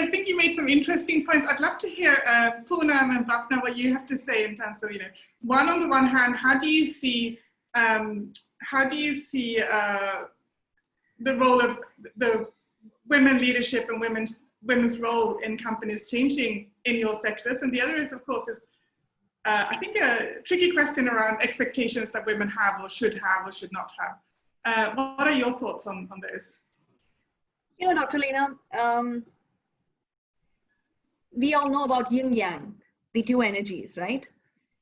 I think you made some interesting points. I'd love to hear Poonam and Bhapna, what you have to say in terms of, one on the one hand, how do you see the role of the women leadership and women's role in companies changing in your sectors? And the other is, of course, I think a tricky question around expectations that women have or should not have. What are your thoughts on this? Dr. Lena, we all know about yin yang, the two energies, right?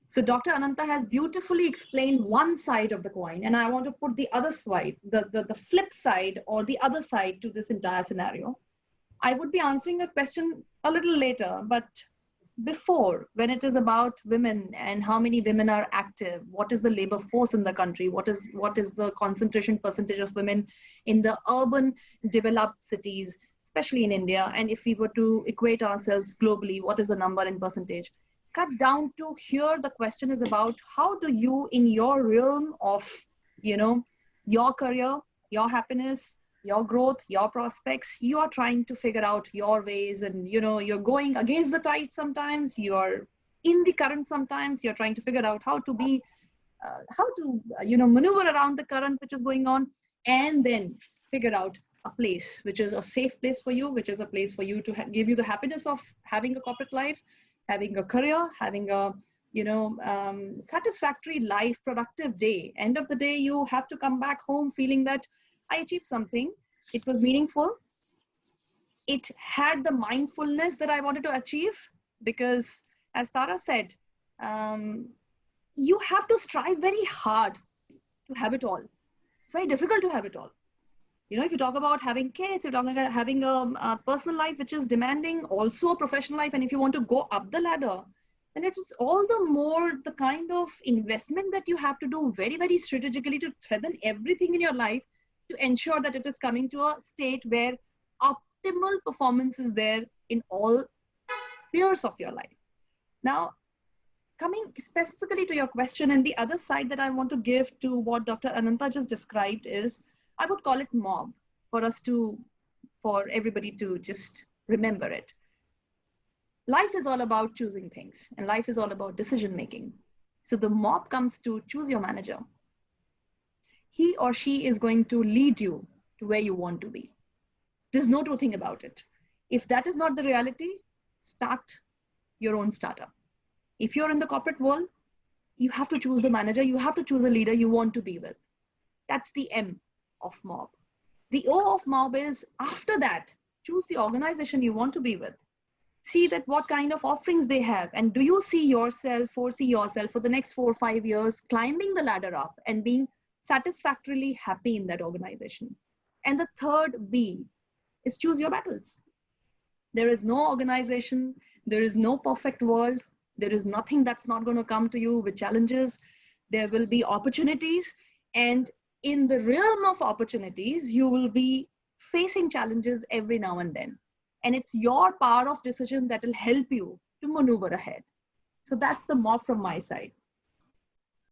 So Dr. Ananta has beautifully explained one side of the coin, and I want to put the other side, the flip side or the other side to this entire scenario. I would be answering a question a little later, but before, when it is about women and how many women are active, what is the labor force in the country, what is the concentration percentage of women in the urban developed cities, especially in India, and if we were to equate ourselves globally, what is the number in percentage? Cut down to here, the question is about how do you, in your realm of, your career, your happiness, your growth, your prospects, you are trying to figure out your ways, and you're going against the tide sometimes, you're in the current sometimes, you're trying to figure out how to be, maneuver around the current which is going on, and then figure out a place which is a safe place for you, which is a place for you to give you the happiness of having a corporate life, having a career, having a satisfactory life, productive day. End of the day, you have to come back home feeling that I achieved something. It was meaningful. It had the mindfulness that I wanted to achieve, because as Tara said, you have to strive very hard to have it all. It's very difficult to have it all. If you talk about having kids, you're talking about having a personal life which is demanding, also a professional life, and if you want to go up the ladder, then it is all the more the kind of investment that you have to do very, very strategically to threaten everything in your life to ensure that it is coming to a state where optimal performance is there in all spheres of your life. Now, coming specifically to your question, and the other side that I want to give to what Dr. Ananta just described is, I would call it mob for everybody to just remember it. Life is all about choosing things, and life is all about decision making. So the mob comes to choose your manager. He or she is going to lead you to where you want to be. There's no two thing about it. If that is not the reality, start your own startup. If you're in the corporate world, you have to choose the manager, you have to choose a leader you want to be with. That's the M of mob. The O of mob is, after that, choose the organization you want to be with. See that what kind of offerings they have, and do you foresee yourself for the next 4 or 5 years climbing the ladder up and being satisfactorily happy in that organization. And the third B is choose your battles. There is no organization, there is no perfect world, there is nothing that's not going to come to you with challenges. There will be opportunities, and in the realm of opportunities, you will be facing challenges every now and then. And it's your power of decision that will help you to maneuver ahead. So that's the mob from my side.